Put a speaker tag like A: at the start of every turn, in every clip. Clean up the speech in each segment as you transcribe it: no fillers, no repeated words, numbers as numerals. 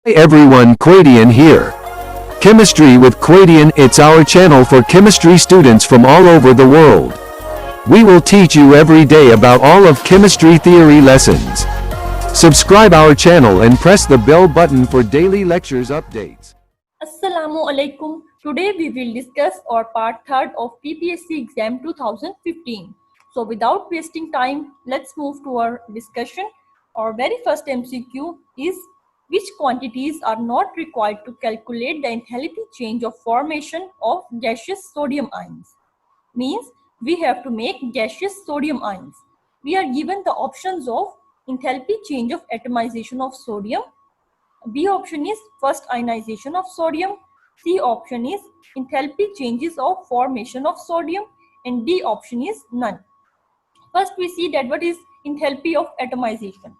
A: Hi everyone, Quadian here. Chemistry with Quadian, it's our channel for chemistry students from all over the world. We will teach you every day about all of chemistry theory lessons. Subscribe our channel and press the bell button for daily lectures updates.
B: Assalamu alaikum. Today we will discuss our part 3rd of PPSC exam 2015. So without wasting time, let's move to our discussion. Our very first MCQ is which quantities are not required to calculate the enthalpy change of formation of gaseous sodium ions. Means we have to make gaseous sodium ions. We are given the options of enthalpy change of atomization of sodium. B option is first ionization of sodium. C option is enthalpy changes of formation of sodium, and D option is none. First we see that what is enthalpy of atomization.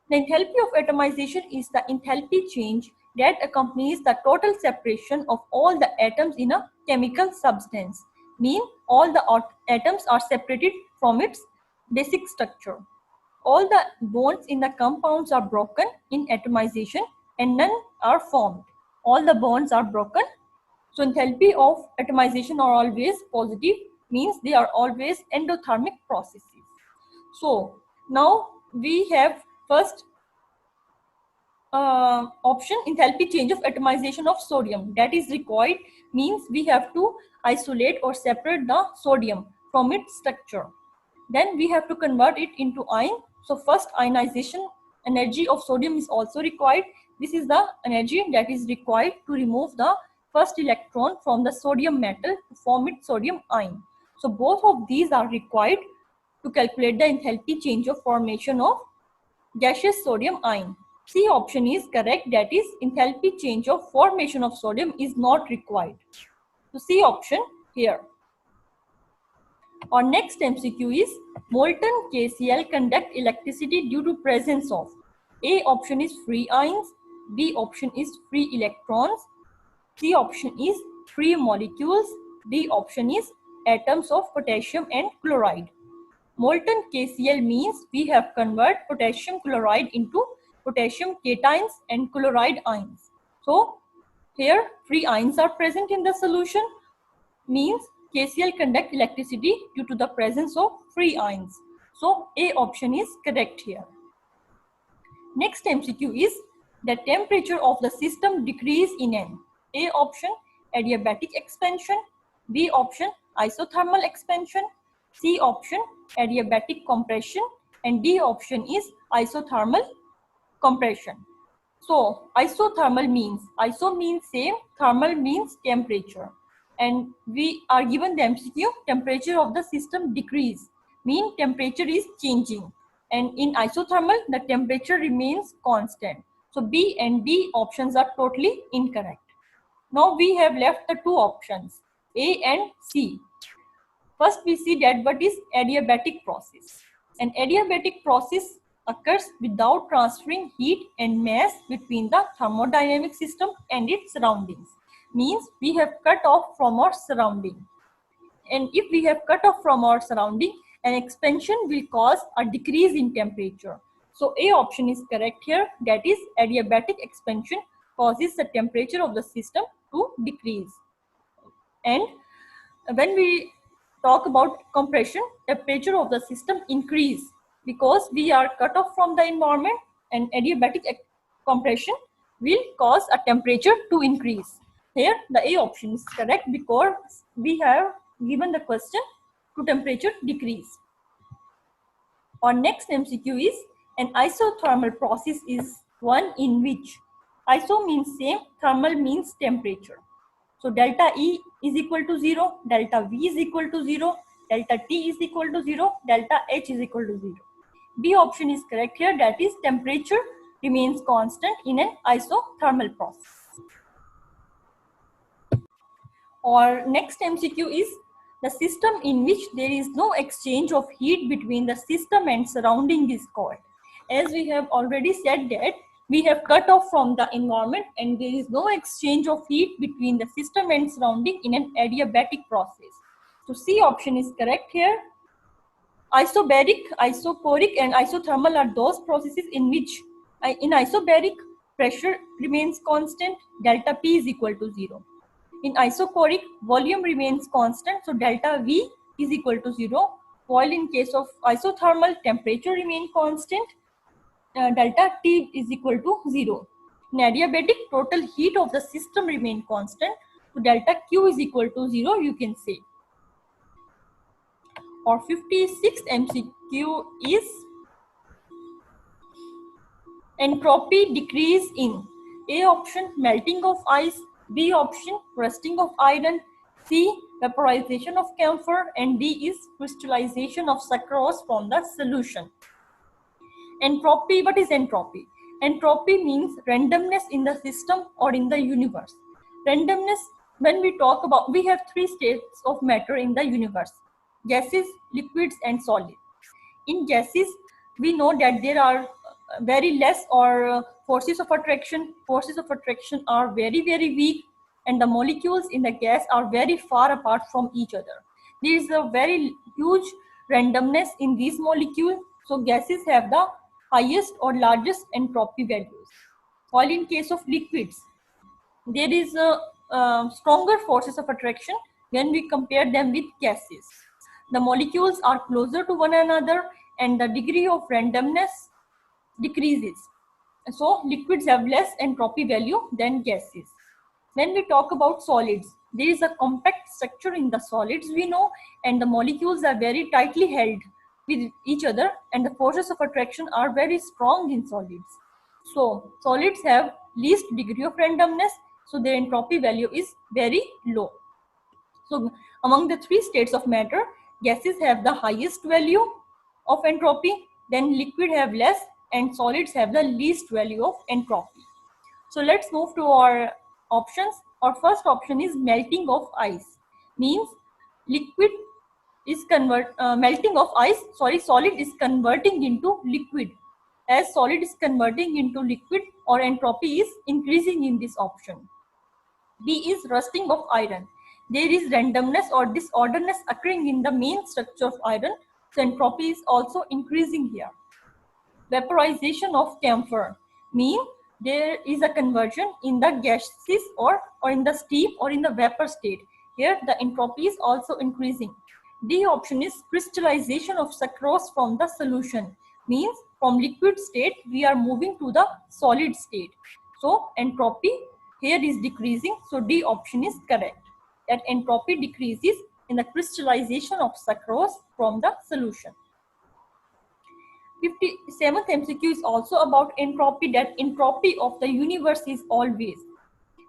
B: The enthalpy of atomization is the enthalpy change that accompanies the total separation of all the atoms in a chemical substance. Mean all the atoms are separated from its basic structure. All the bonds in the compounds are broken in atomization and none are formed. All the bonds are broken. So enthalpy of atomization are always positive, means they are always endothermic processes. So now we have first option, enthalpy change of atomization of sodium, that is required, means we have to isolate or separate the sodium from its structure. Then we have to convert it into ion. So first ionization energy of sodium is also required. This is the energy that is required to remove the first electron from the sodium metal to form its sodium ion. So both of these are required to calculate the enthalpy change of formation of gaseous sodium ion. C option is correct, that is enthalpy change of formation of sodium is not required. So C option here. Our next MCQ is molten KCl conduct electricity due to presence of. A option is free ions, B option is free electrons, C option is free molecules, D option is atoms of potassium and chloride. Molten KCl means we have converted potassium chloride into potassium cations and chloride ions. So here free ions are present in the solution, means KCl conduct electricity due to the presence of free ions. So A option is correct here. Next MCQ is the temperature of the system decrease in an A option adiabatic expansion, B option isothermal expansion, C option adiabatic compression, and D option is isothermal compression. So isothermal means, iso means same, thermal means temperature. And we are given the MCQ, temperature of the system decrease, mean temperature is changing. And in isothermal, the temperature remains constant. So B and D options are totally incorrect. Now we have left the two options, A and C. First we see that what is adiabatic process. An adiabatic process occurs without transferring heat and mass between the thermodynamic system and its surroundings. Means we have cut off from our surrounding. And if we have cut off from our surrounding, an expansion will cause a decrease in temperature. So A option is correct here, that is adiabatic expansion causes the temperature of the system to decrease. And when we talk about compression, temperature of the system increase because we are cut off from the environment, and adiabatic compression will cause a temperature to increase. Here the A option is correct because we have given the question to temperature decrease. Our next MCQ is an isothermal process is one in which iso means same, thermal means temperature. So delta E is equal to 0, delta V is equal to 0, delta T is equal to 0, delta H is equal to 0. B option is correct here, that is temperature remains constant in an isothermal process. Our next MCQ is the system in which there is no exchange of heat between the system and surrounding is called. As we have already said that we have cut off from the environment and there is no exchange of heat between the system and surrounding in an adiabatic process. So C option is correct here. Isobaric, isochoric and isothermal are those processes in which in isobaric pressure remains constant, delta P is equal to 0. In isochoric, volume remains constant, so delta V is equal to 0. While in case of isothermal, temperature remains constant, delta T is equal to 0. In adiabatic, total heat of the system remains constant, so delta Q is equal to 0, you can say. Or 56th MCQ is entropy decrease in A option, melting of ice, B option, rusting of iron, C, vaporization of camphor, and D is crystallization of sucrose from the solution. Entropy, what is entropy? Entropy means randomness in the system or in the universe. Randomness, when we talk about, we have three states of matter in the universe: gases, liquids, and solids. In gases, we know that there are very less or forces of attraction. Forces of attraction are very, very weak, and the molecules in the gas are very far apart from each other. There is a very huge randomness in these molecules, so gases have the highest or largest entropy values. While in case of liquids, there is a stronger forces of attraction when we compare them with gases. The molecules are closer to one another and the degree of randomness decreases. So liquids have less entropy value than gases. When we talk about solids, there is a compact structure in the solids, we know, and the molecules are very tightly held with each other, and the forces of attraction are very strong in solids. So solids have least degree of randomness, so their entropy value is very low. So among the three states of matter, gases have the highest value of entropy, then liquid have less, and solids have the least value of entropy. So let's move to our options. Our first option is melting of ice. Means liquid is melting of ice, solid is converting into liquid. As solid is converting into liquid, or entropy is increasing in this option. B is rusting of iron. There is randomness or disorderness occurring in the main structure of iron, so entropy is also increasing here. Vaporization of camphor means there is a conversion in the gases or in the steam or in the vapor state. Here the entropy is also increasing. D option is crystallization of sucrose from the solution. Means from liquid state we are moving to the solid state. So entropy here is decreasing. So D option is correct. That entropy decreases in the crystallization of sucrose from the solution. 57th MCQ is also about entropy, that entropy of the universe is always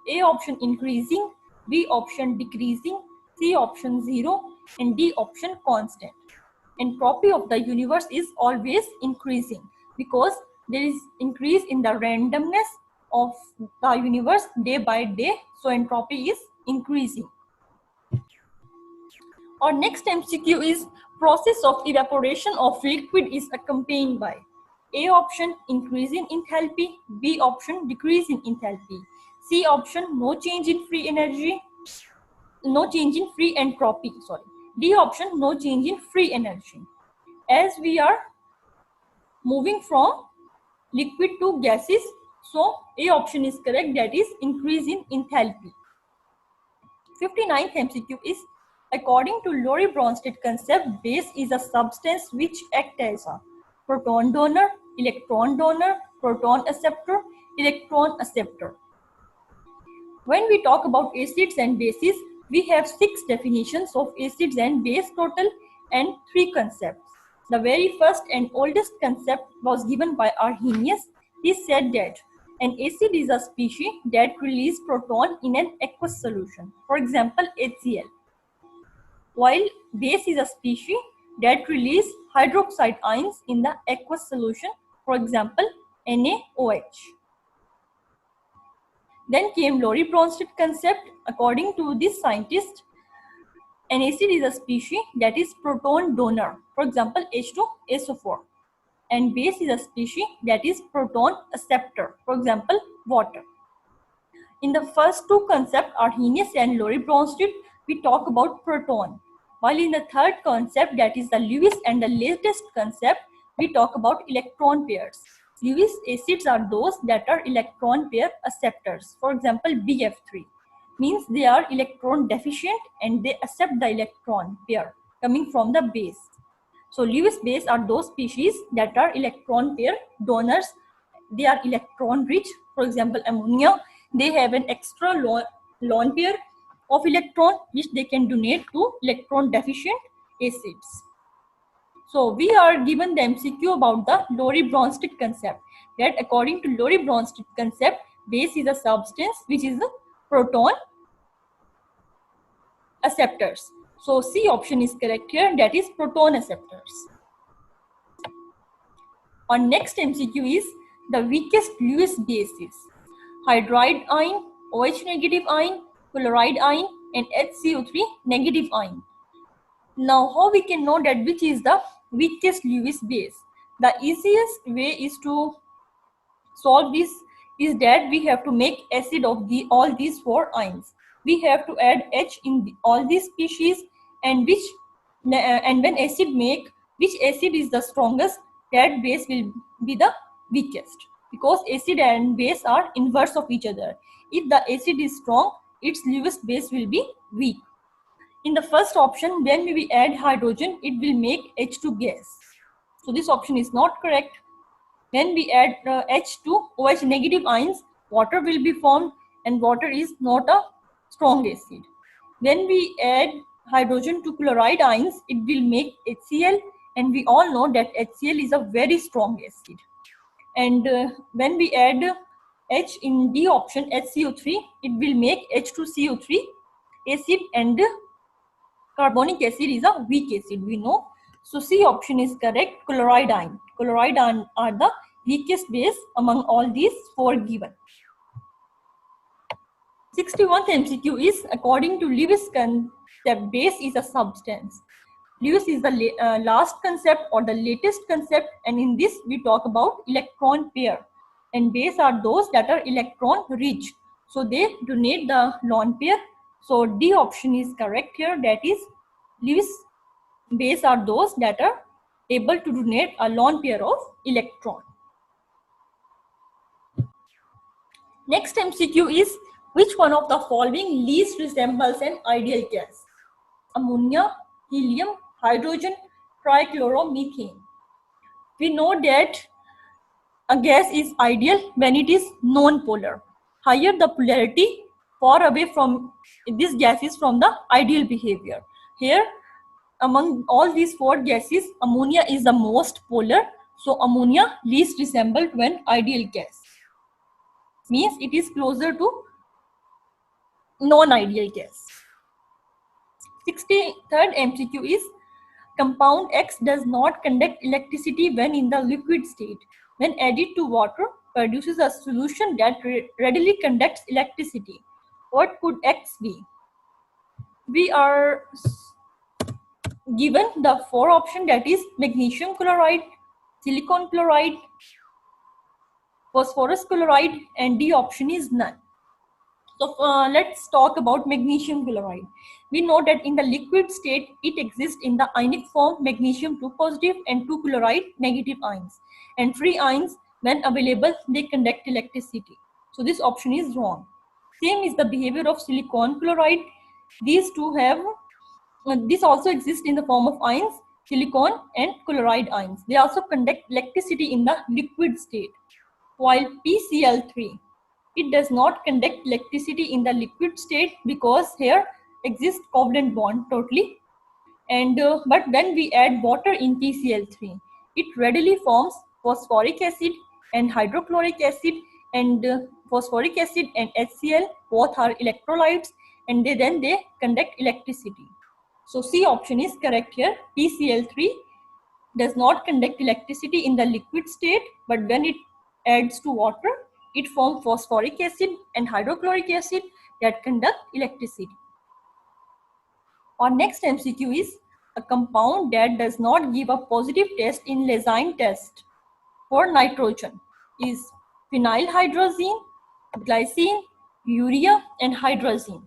B: A option increasing, B option decreasing, C option 0, and D option constant. Entropy of the universe is always increasing because there is increase in the randomness of the universe day by day, so entropy is increasing. Our next MCQ is process of evaporation of liquid is accompanied by A option increase in enthalpy, B option decrease in enthalpy, C option no change in free energy, no change in free entropy, D option no change in free energy. As we are moving from liquid to gases, so A option is correct, that is increase in enthalpy. 59th MCQ is according to Lorentz-Bronsted concept, base is a substance which acts as a proton donor, proton acceptor, electron acceptor. When we talk about acids and bases, we have 6 definitions of acids and base total and 3 concepts. The very first and oldest concept was given by Arrhenius. He said that an acid is a species that releases proton in an aqueous solution, for example HCl, while base is a species that releases hydroxide ions in the aqueous solution, for example NaOH. Then came Lorentz-Bronsted concept. According to this scientist, an acid is a species that is proton donor, for example H2SO4, and base is a species that is proton acceptor, for example water. In the first 2 concepts, Arrhenius and Lorentz-Bronsted, we talk about proton, while in the third concept, that is the Lewis and the latest concept, we talk about electron pairs. Lewis acids are those that are electron pair acceptors. For example, BF3 means they are electron deficient and they accept the electron pair coming from the base. So Lewis base are those species that are electron pair donors. They are electron rich. For example, ammonia, they have an extra lone pair of electron which they can donate to electron deficient acids. So we are given the MCQ about the Lowry-Bronsted concept, that according to Lowry-Bronsted concept, base is a substance which is a proton acceptors. So C option is correct here, that is proton acceptors. Our next MCQ is the weakest Lewis bases: hydride ion, OH negative ion, chloride ion, and HCO3 negative ion. Now, how we can know that which is the weakest Lewis base? The easiest way is to solve this is that we have to make acid of all these four ions. We have to add H in all these species, and when acid make, which acid is the strongest, that base will be the weakest, because acid and base are inverse of each other. If the acid is strong, its Lewis base will be weak. In the first option, when we add hydrogen, it will make H2 gas. So this option is not correct. When we add H to OH negative ions, water will be formed, and water is not a strong acid. When we add hydrogen to chloride ions, it will make HCl, and we all know that HCl is a very strong acid. And when we add H in D option, HCO3, it will make H2CO3 acid, and carbonic acid is a weak acid, we know. So C option is correct, chloride ion. Chloride ion are the weakest base among all these four given. 61th MCQ is, according to Lewis concept, base is a substance. Lewis is the last concept or the latest concept, and in this we talk about electron pair, and base are those that are electron rich, so they donate the lone pair. So D option is correct here, that is Lewis base are those that are able to donate a lone pair of electron. Next MCQ is, which one of the following least resembles an ideal gas? Ammonia, helium, hydrogen, trichloromethane. We know that a gas is ideal when it is non-polar. Higher the polarity, far away from this gas is from the ideal behavior. Here, among all these four gases, ammonia is the most polar. So ammonia least resembled to an ideal gas. Means it is closer to non-ideal gas. 63rd MCQ is, compound X does not conduct electricity when in the liquid state. When added to water, produces a solution that readily conducts electricity. What could X be? We are given the four option, that is magnesium chloride, silicon chloride, phosphorus chloride, and D option is none. So let's talk about magnesium chloride. We know that in the liquid state, it exists in the ionic form magnesium 2 positive and 2 chloride negative ions. And free ions, when available, they conduct electricity. So this option is wrong. Same is the behavior of silicon chloride. These two have, this also exists in the form of ions, silicon and chloride ions. They also conduct electricity in the liquid state. While PCl3, it does not conduct electricity in the liquid state because here exists covalent bond totally. And but when we add water in PCl3, it readily forms phosphoric acid and hydrochloric acid, and phosphoric acid and HCl both are electrolytes, and then they conduct electricity. So C option is correct here. PCl3 does not conduct electricity in the liquid state, but when it adds to water, it forms phosphoric acid and hydrochloric acid that conduct electricity. Our next MCQ is, a compound that does not give a positive test in Lezine test for nitrogen is phenylhydrazine, glycine, urea, and hydrazine.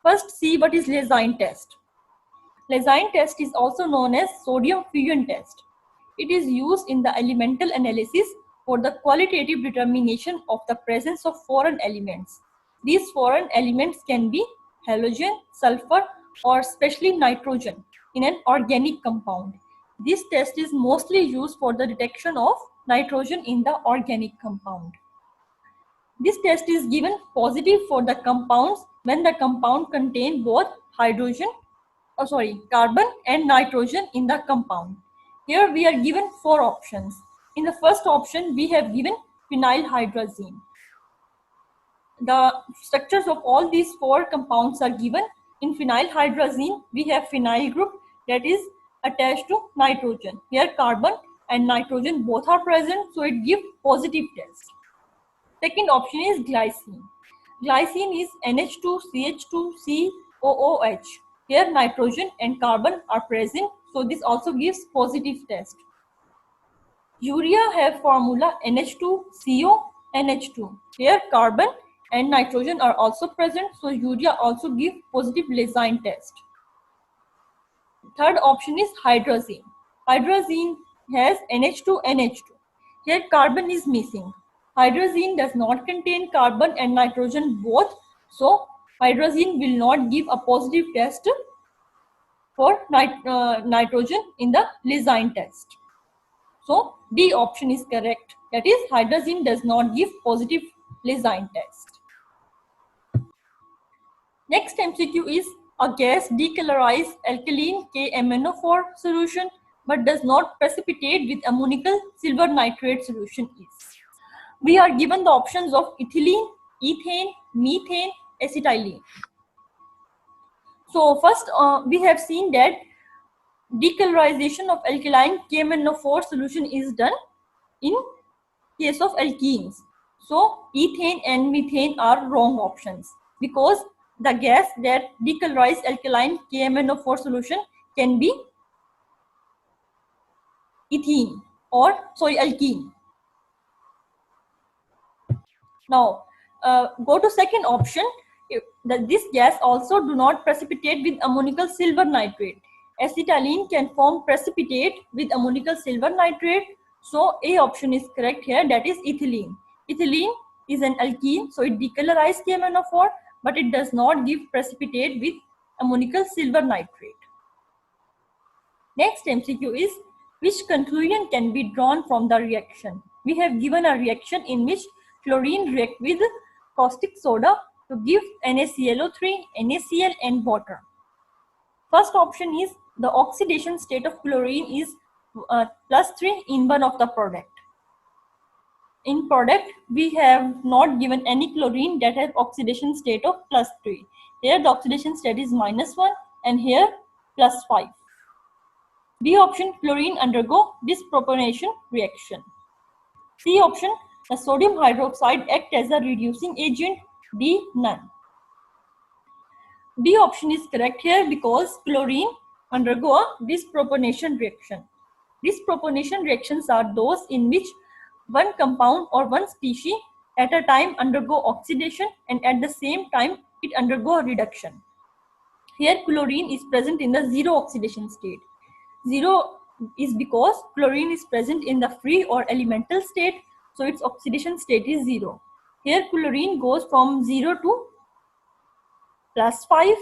B: First, see what is Lezine test. Lezine test is also known as sodium fusion test. It is used in the elemental analysis for the qualitative determination of the presence of foreign elements. These foreign elements can be halogen, sulfur, or especially nitrogen in an organic compound. This test is mostly used for the detection of nitrogen in the organic compound. This test is given positive for the compounds when the compound contains both carbon and nitrogen in the compound. Here we are given 4 options. In the first option, we have given phenylhydrazine. The structures of all these 4 compounds are given. In phenylhydrazine, we have phenyl group that is attached to nitrogen. Here carbon and nitrogen both are present, so it gives positive test. Second option is glycine. Glycine is NH2CH2COOH. Here nitrogen and carbon are present, so this also gives positive test. Urea have formula NH2CONH2. Here carbon and nitrogen are also present, so urea also gives positive lysine test. Third option is hydrazine. Hydrazine has NH2NH2. Here carbon is missing. Hydrazine does not contain carbon and nitrogen both, so hydrazine will not give a positive test for nitrogen in the lysine test. So D option is correct. That is, hydrazine does not give positive lysine test. Next MCQ is a gas decolorized alkaline KMnO4 solution but does not precipitate with ammonical silver nitrate solution is. We are given the options of ethylene, ethane, methane, acetylene. So first we have seen that decolorization of alkaline KMnO4 solution is done in case of alkenes. So ethane and methane are wrong options because the gas that decolorized alkaline KMnO4 solution can be alkene. Now go to second option. This gas also do not precipitate with ammonical silver nitrate. Acetylene can form precipitate with ammonical silver nitrate. So A option is correct here, that is ethylene. Ethylene is an alkene, so it decolorizes KMnO4, but it does not give precipitate with ammonical silver nitrate. Next MCQ is, which conclusion can be drawn from the reaction? We have given a reaction in which chlorine react with caustic soda to give NaClO3, NaCl and water. First option is the oxidation state of chlorine is +3 in one of the product. In product, we have not given any chlorine that has oxidation state of +3. Here the oxidation state is -1 and here +5. B option, chlorine undergo disproportionation reaction. C option, the sodium hydroxide act as a reducing agent. D, none. B option is correct here because chlorine undergo a disproportionation reaction. Disproportionation reactions are those in which one compound or one species at a time undergo oxidation and at the same time it undergo reduction. Here chlorine is present in the zero oxidation state. Zero is because chlorine is present in the free or elemental state, so its oxidation state is 0. Here chlorine goes from 0 to +5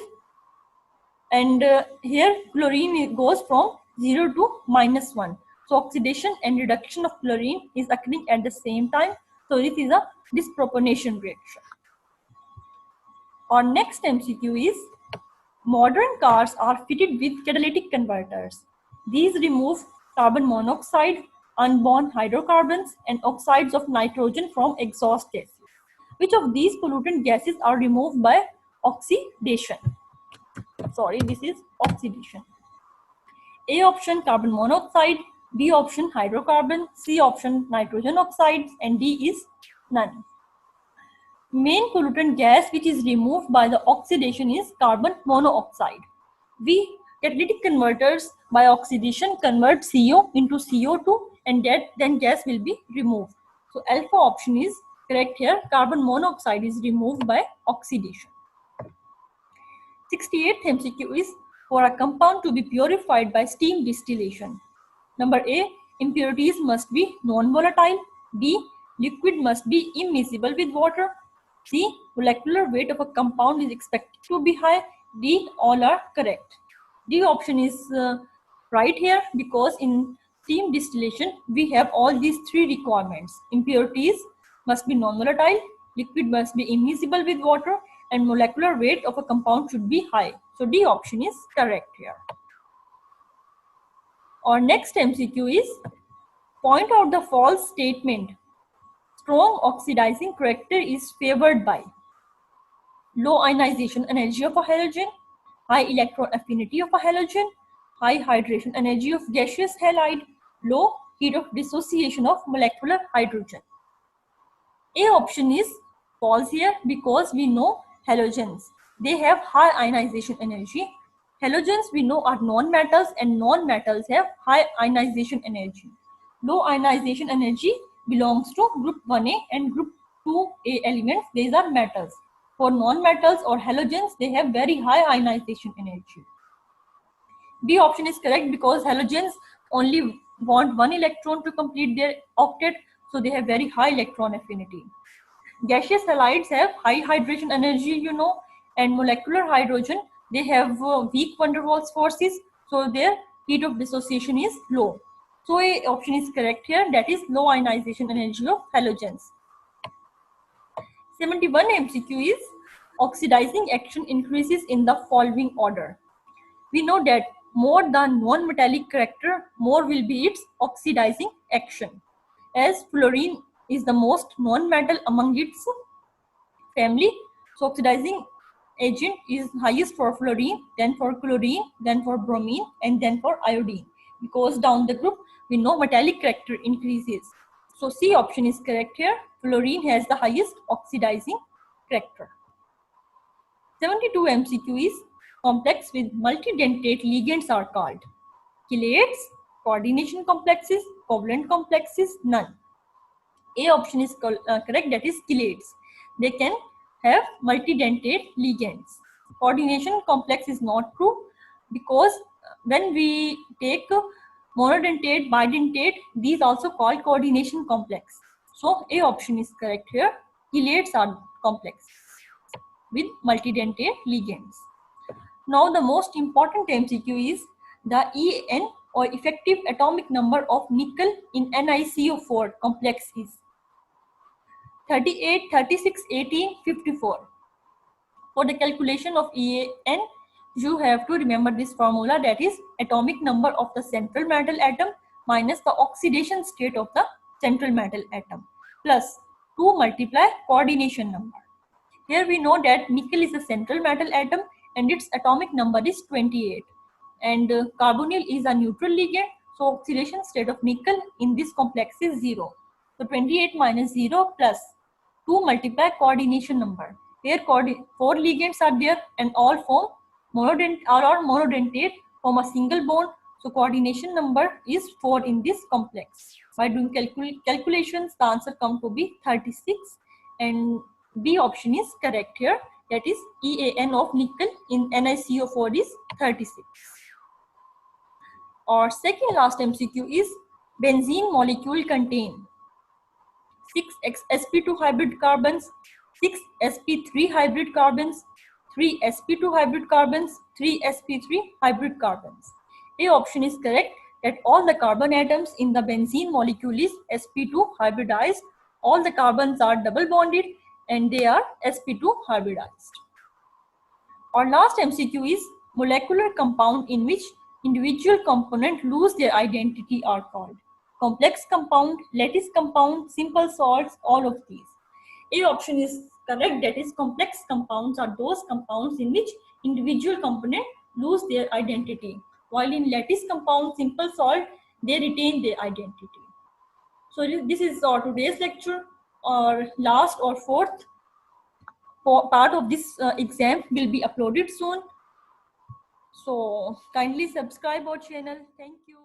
B: and here chlorine goes from 0 to -1. So oxidation and reduction of chlorine is occurring at the same time. So this is a disproportionation reaction. Our next MCQ is, modern cars are fitted with catalytic converters. These remove carbon monoxide, unbound hydrocarbons and oxides of nitrogen from exhaust gases. Which of these pollutant gases are removed by oxidation? Sorry, this is oxidation. A option, carbon monoxide. B option, hydrocarbon. C option, nitrogen oxides. And D is none. Main pollutant gas which is removed by the oxidation is carbon monoxide. Catalytic converters by oxidation convert CO into CO2 and then gas will be removed. So alpha option is correct here. Carbon monoxide is removed by oxidation. 68th MCQ is, for a compound to be purified by steam distillation. Number A, impurities must be non-volatile. B. Liquid must be immiscible with water. C. Molecular weight of a compound is expected to be high. D. All are correct. D option is right here, because in steam distillation we have all these three requirements. Impurities must be non-volatile, liquid must be immiscible with water, and molecular weight of a compound should be high. So D option is correct here. Our next MCQ is, point out the false statement. Strong oxidizing character is favored by low ionization energy of a halogen, high electron affinity of a halogen, high hydration energy of gaseous halide, low heat of dissociation of molecular hydrogen. A option is false here, because we know halogens, they have high ionization energy. Halogens we know are non-metals, and non-metals have high ionization energy. Low ionization energy belongs to group 1A and group 2A elements. These are metals. For non-metals or halogens, they have very high ionization energy. B option is correct, because halogens only want one electron to complete their octet, so they have very high electron affinity. Gaseous halides have high hydration energy, you know, and molecular hydrogen, they have weak van der Waals forces, so their heat of dissociation is low. So A option is correct here, that is low ionization energy of halogens. 71 MCQ is, oxidizing action increases in the following order. We know that more the non-metallic character, more will be its oxidizing action. As fluorine is the most non-metal among its family, so oxidizing agent is highest for fluorine, then for chlorine, then for bromine, and then for iodine. Because down the group, we know metallic character increases. So C option is correct here. Fluorine has the highest oxidizing character. 72 MCQ is, complex with multidentate ligands are called chelates, coordination complexes, covalent complexes, none. A option is correct, that is chelates. They can have multidentate ligands. Coordination complex is not true, because when we take monodentate, bidentate, these also called coordination complex. So A option is correct here. Chelates are complex with multidentate ligands. Now the most important MCQ is, the EN or effective atomic number of nickel in NiCO4 complex is 38, 36, 18, 54. For the calculation of EN, you have to remember this formula, that is atomic number of the central metal atom minus the oxidation state of the central metal atom plus 2 multiply coordination number. Here we know that nickel is a central metal atom and its atomic number is 28, and carbonyl is a neutral ligand, so oxidation state of nickel in this complex is 0. So 28 minus 0 plus 2 multiply coordination number. Here 4 ligands are there and all form monodentate, form a single bond. So coordination number is 4 in this complex. By doing calculations, the answer comes to be 36, and B option is correct here. That is EAN of nickel in NiCO4 is 36. Our second last MCQ is, benzene molecule contain 6 sp2 hybrid carbons, 6 sp3 hybrid carbons, 3 sp2 hybrid carbons, 3 sp3 hybrid carbons. A option is correct, that all the carbon atoms in the benzene molecule is sp2 hybridized. All the carbons are double bonded and they are sp2 hybridized. Our last MCQ is, molecular compound in which individual components lose their identity are called complex compound, lattice compound, simple salts, all of these. A option is correct, that is complex compounds are those compounds in which individual components lose their identity, while in lattice compound, simple salt, they retain their identity. So this is our today's lecture. Our last or fourth part of this exam will be uploaded soon. So kindly subscribe our channel. Thank you.